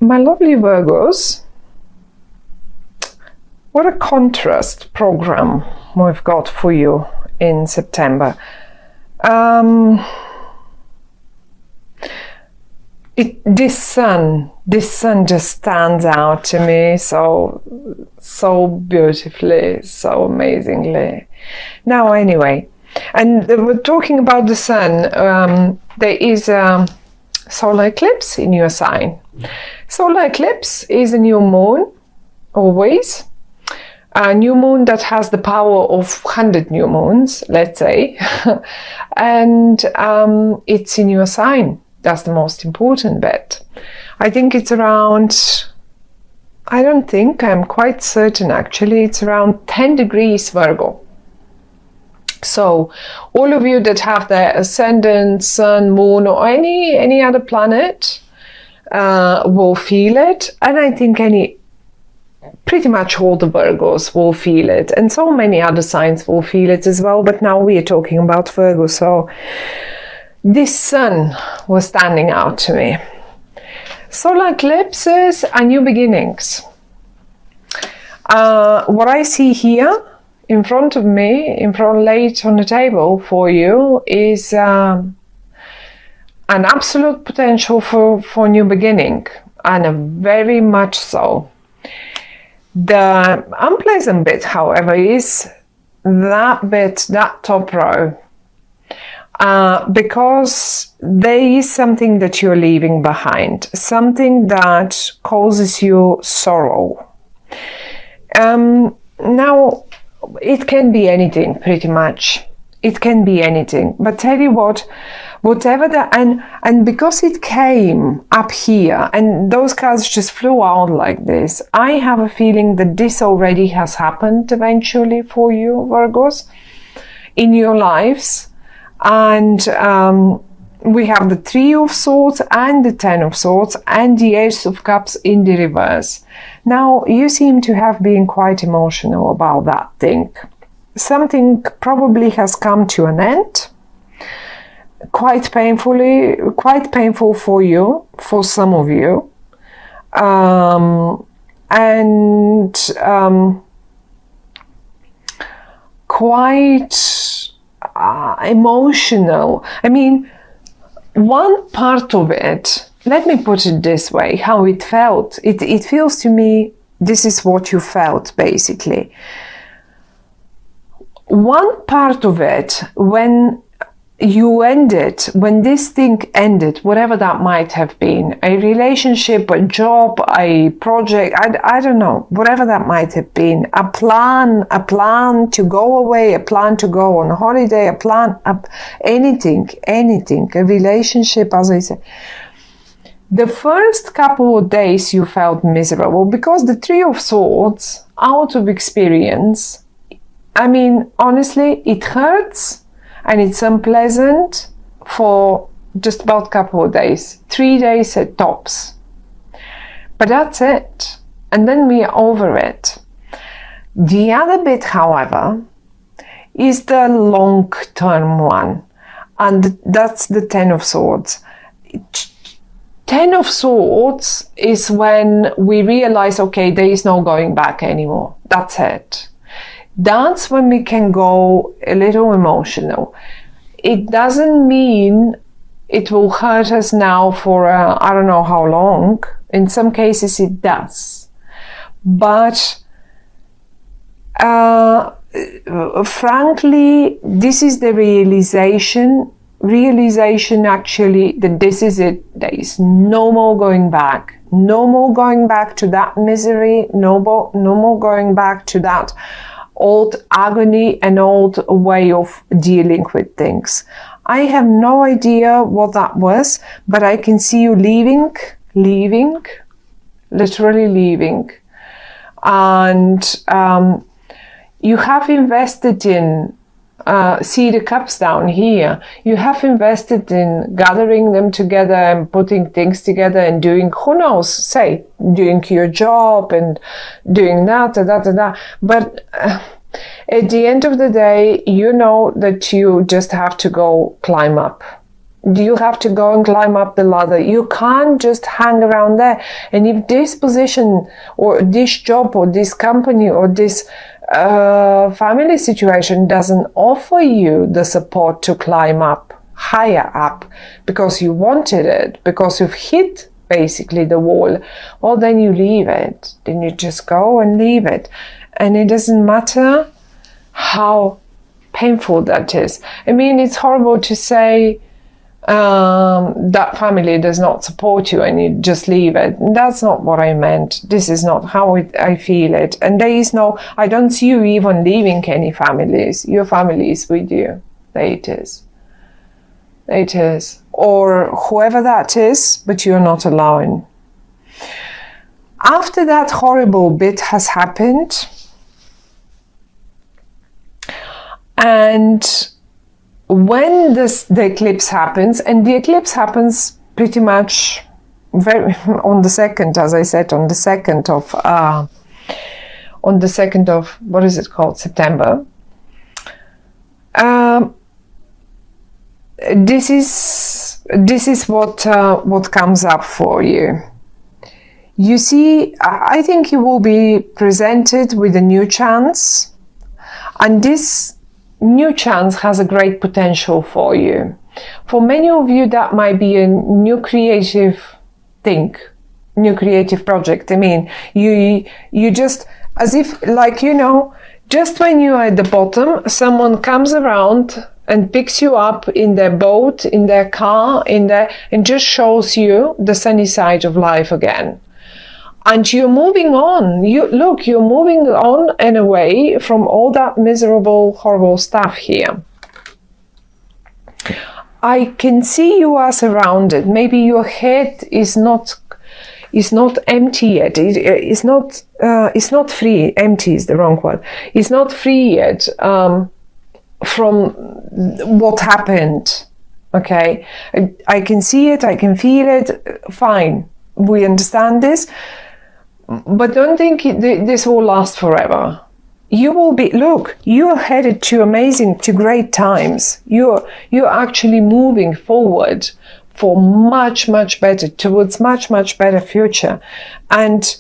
My lovely Virgos, what a contrast program we've got for you in September. This sun just stands out to me so beautifully, so amazingly. Now, anyway, and we're talking about the sun. There is a solar eclipse in your sign. Solar eclipse is a new moon, always. A new moon that has the power of 100 new moons, let's say. And it's in your sign. That's the most important bit. I think it's around, I'm quite certain actually, it's around 10 degrees Virgo. So all of you that have the ascendant, sun, moon, or any other planet will feel it. And I think pretty much all the Virgos will feel it. And so many other signs will feel it as well. But now we are talking about Virgo. So this sun was standing out to me. Solar eclipses are new beginnings. What I see here in front of me, laid on the table for you, is an absolute potential for new beginning, and a very much so. The unpleasant bit, however, is that top row. Because there is something that you're leaving behind, something that causes you sorrow. Now, it can be anything, pretty much. It can be anything. But tell you what, whatever and because it came up here, and those cards just flew out like this, I have a feeling that this already has happened eventually for you, Virgos, in your lives. And we have the Three of Swords and the Ten of Swords and the Ace of Cups in the reverse. Now, you seem to have been quite emotional about that thing. Something probably has come to an end, quite painful for you, for some of you. Quite emotional. I mean, one part of it, let me put it this way, how it felt. It feels to me, this is what you felt, basically. One part of it, when this thing ended, whatever that might have been, a relationship, a job, a project, I don't know, whatever that might have been, a plan to go away, a plan to go on holiday, anything, a relationship, as I said. The first couple of days you felt miserable because the Three of Swords, out of experience, I mean, honestly, it hurts. And it's unpleasant for just about a couple of days, 3 days at tops. But that's it. And then we are over it. The other bit, however, is the long-term one. And that's the Ten of Swords. Ten of Swords is when we realize, okay, there is no going back anymore. That's it. That's when we can go a little emotional. It doesn't mean it will hurt us now for I don't know how long. In some cases it does. But frankly, this is the realization actually that this is it. There is no more going back. No more going back to that misery. No more going back to that old agony and old way of dealing with things. I have no idea what that was, but I can see you leaving, literally leaving. And you have invested in, see the cups down here, you have invested in gathering them together and putting things together and doing, who knows, say, doing your job and doing that. But at the end of the day, you know that you just have to go climb up. You have to go and climb up the ladder. You can't just hang around there. And if this position or this job or this company or this family situation doesn't offer you the support to climb up, higher up, because you wanted it, because you've hit basically the wall, well, then you leave it. Then you just go and leave it. And it doesn't matter how painful that is. I mean, it's horrible to say that family does not support you and you just leave it. That's not what I meant. This is not how I feel it. And there is no, I don't see you even leaving any families. Your family is with you. There it is. There it is. Or whoever that is, but you're not alone. After that horrible bit has happened, and when the eclipse happens, and the eclipse happens pretty much on the 2nd, as I said, on the 2nd of what is it called, September. This is what comes up for you. You see, I think you will be presented with a new chance, and this new chance has a great potential for you. For many of you, that might be a new creative thing, new creative project. I mean, you just, as if, like, you know, just when you are at the bottom, someone comes around and picks you up in their boat, in their car, and just shows you the sunny side of life again. And you're moving on. You're moving on and away from all that miserable, horrible stuff here. I can see you are surrounded. Maybe your head is not empty yet. It's not free. Empty is the wrong word. It's not free yet from what happened. Okay, I can see it. I can feel it. Fine, we understand this. But don't think this will last forever. You will be, look, you are headed to great times. You're actually moving forward for much better, towards much better future. And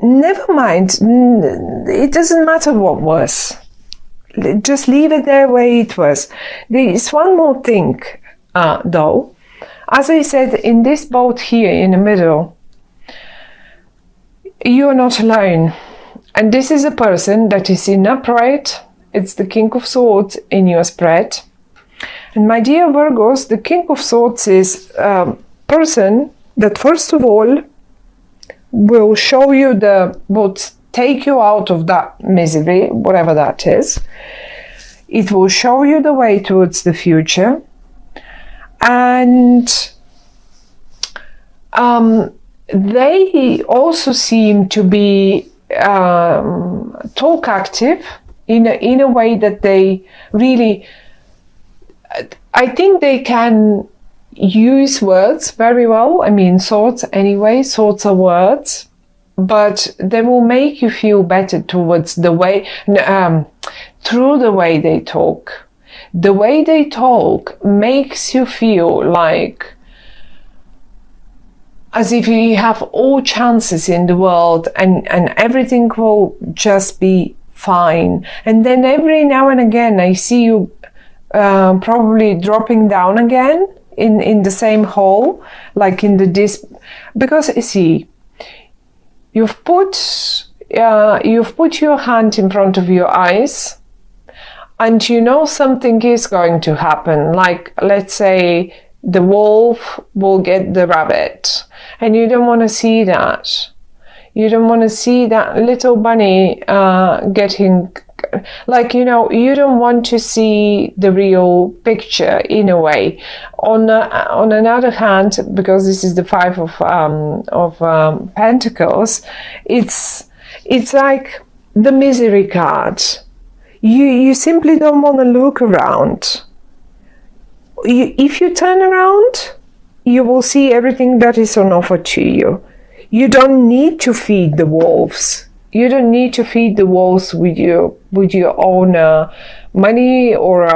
never mind, it doesn't matter what was. Just leave it there where it was. There is one more thing, though. As I said, in this boat here in the middle, you are not alone. And this is a person that is in upright. It's the King of Swords in your spread. And my dear Virgos, the King of Swords is a person that first of all will show you will take you out of that misery, whatever that is. It will show you the way towards the future. And they also seem to be talk active in a way that they really, I think they can use words very well. I mean, thoughts anyway, thoughts are words, but they will make you feel better towards the way, through the way they talk. The way they talk makes you feel like as if you have all chances in the world and everything will just be fine. And then every now and again I see you probably dropping down again in the same hole, like in the disc, because you see, you've put your hand in front of your eyes and you know something is going to happen, like let's say the wolf will get the rabbit, and you don't want to see that. You don't want to see that little bunny getting, like, you know, you don't want to see the real picture in a way. On another hand, because this is the Five of Pentacles, it's like the misery card. You simply don't want to look around. If you turn around, you will see everything that is on offer to you. You don't need to feed the wolves. You don't need to feed the wolves with your own money or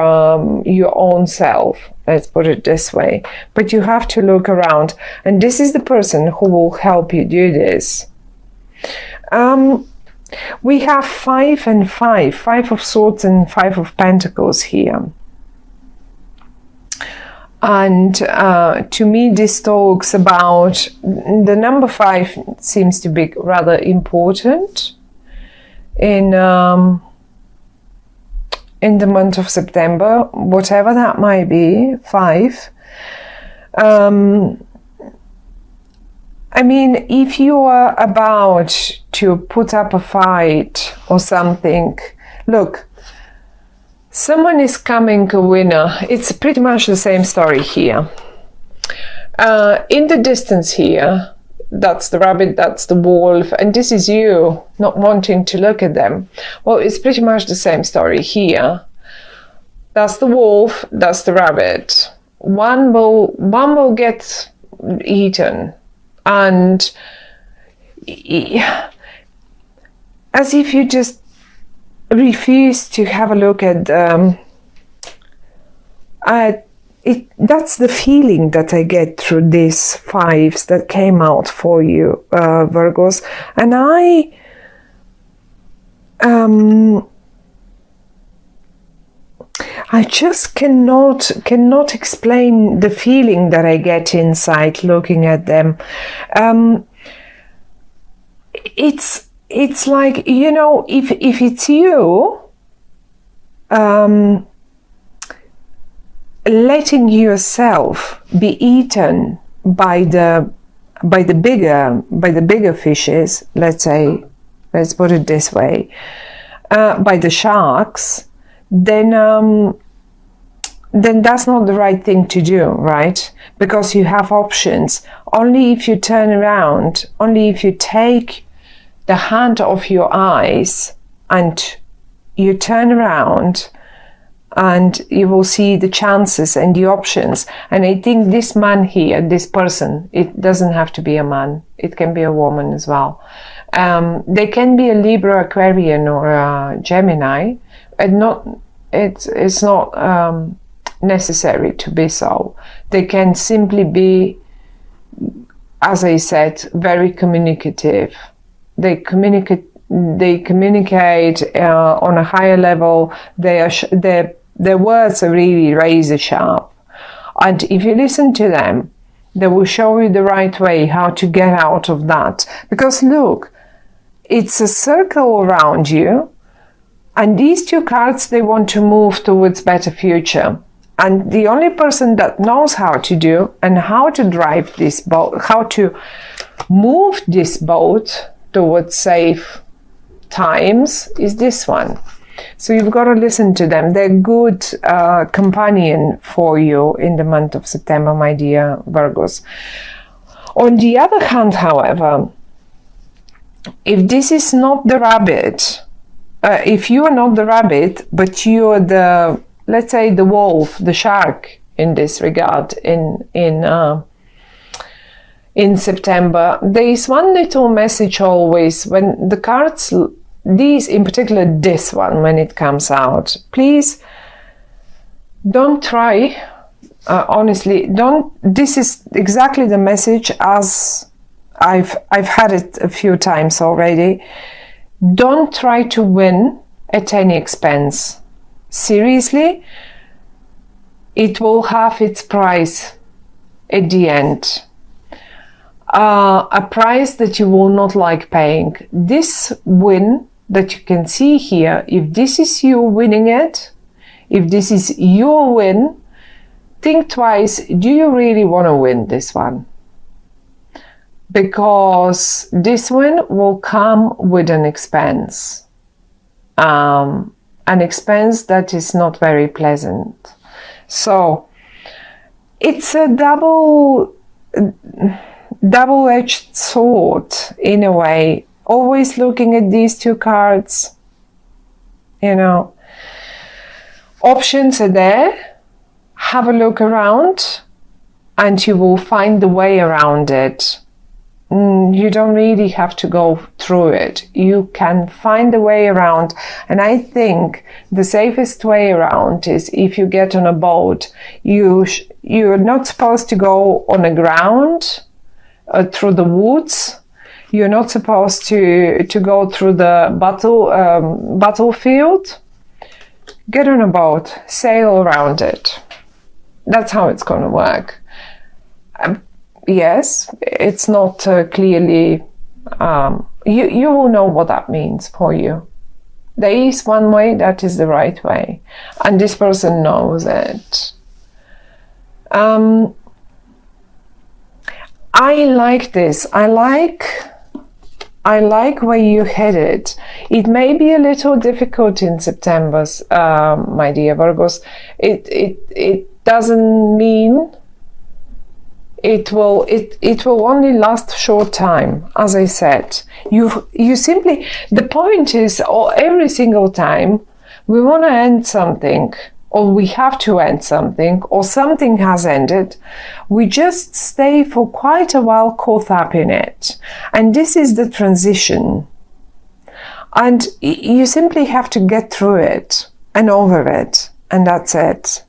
your own self. Let's put it this way. But you have to look around, and this is the person who will help you do this. We have 5 and 5, 5 of Swords and 5 of Pentacles here. And to me, this talks about the number 5 seems to be rather important in the month of September, whatever that might be. 5. I mean, if you are about to put up a fight or something, look, someone is coming a winner. It's pretty much the same story here. In the distance here, that's the rabbit, that's the wolf, and this is you not wanting to look at them. Well, it's pretty much the same story here. That's the wolf, that's the rabbit. One will get eaten, and as if you just refuse to have a look at it. That's the feeling that I get through these 5s that came out for you, Virgos. And I just cannot explain the feeling that I get inside looking at them. It's like, you know, if it's you, letting yourself be eaten by the bigger fishes, let's put it this way, by the sharks, then that's not the right thing to do, right? Because you have options. Only if you turn around, only if you take the hand off your eyes and you turn around, and you will see the chances and the options. And I think this man here, this person, it doesn't have to be a man, it can be a woman as well. They can be a Libra, Aquarian, or a Gemini, and it's not necessary to be so. They can simply be, as I said, very communicative. They communicate on a higher level. Their words are really razor sharp, and if you listen to them, they will show you the right way how to get out of that. Because look, it's a circle around you, and these 2 cards, they want to move towards better future. And the only person that knows how to do and how to drive this boat, how to move this boat towards safe times, is this one. So you've got to listen to them. They're good companion for you in the month of September, my dear Virgos. On the other hand, however, if this is not the rabbit, if you are not the rabbit, but you are the, let's say, the wolf, the shark in this regard, in September, there is one little message always when the cards, these in particular, this one, when it comes out, please don't try, honestly, don't, this is exactly the message as I've had it a few times already. Don't try to win at any expense. Seriously, it will have its price at the end. A price that you will not like paying. This win that you can see here, if this is you winning it, if this is your win, think twice, do you really want to win this one? Because this win will come with an expense. An expense that is not very pleasant. So it's a double-edged sword in a way. Always looking at these 2 cards, you know, options are there. Have a look around and you will find the way around it. you don't really have to go through it. You can find a way around. And I think the safest way around is if you get on a boat, you're not supposed to go on the ground through the woods. You're not supposed to go through the battlefield. Get on a boat, sail around it. That's how it's going to work. Yes, it's not clearly, you will know what that means for you. There is one way that is the right way, and this person knows it. I like this. I like where you headed. It may be a little difficult in September, my dear Virgos. It doesn't mean it will only last short time. As I said, you simply, the point is, every single time we want to end something, or we have to end something, or something has ended, we just stay for quite a while caught up in it. And this is the transition. And you simply have to get through it and over it, and that's it.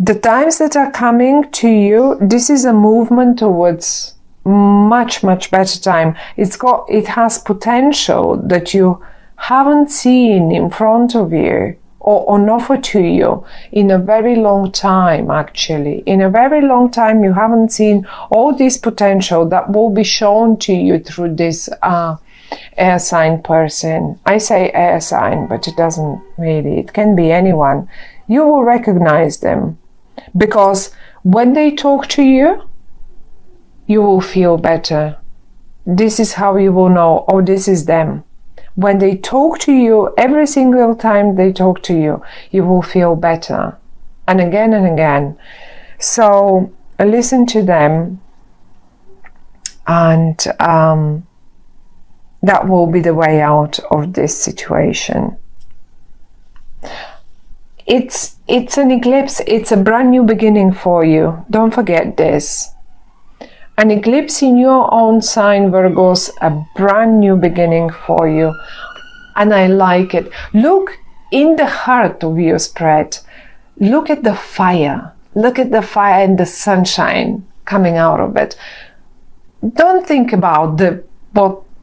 The times that are coming to you, this is a movement towards much, much better time. It has potential that you haven't seen in front of you or on offer to you in a very long time, actually. In a very long time, you haven't seen all this potential that will be shown to you through this air sign person. I say air sign, but it doesn't really. It can be anyone. You will recognize them. Because when they talk to you, you will feel better. This is how you will know, oh, this is them. When they talk to you, every single time they talk to you, you will feel better. And again and again. So listen to them, and that will be the way out of this situation. It's an eclipse. It's a brand new beginning for you. Don't forget this. An eclipse in your own sign, Virgos, a brand new beginning for you. And I like it. Look in the heart of your spread. Look at the fire. Look at the fire and the sunshine coming out of it. Don't think about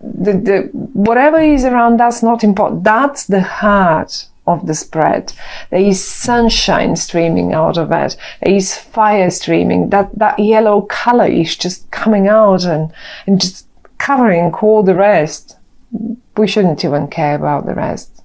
whatever is around. That's not important. That's the heart of the spread. There is sunshine streaming out of it. There is fire streaming. That yellow color is just coming out and just covering all the rest. We shouldn't even care about the rest.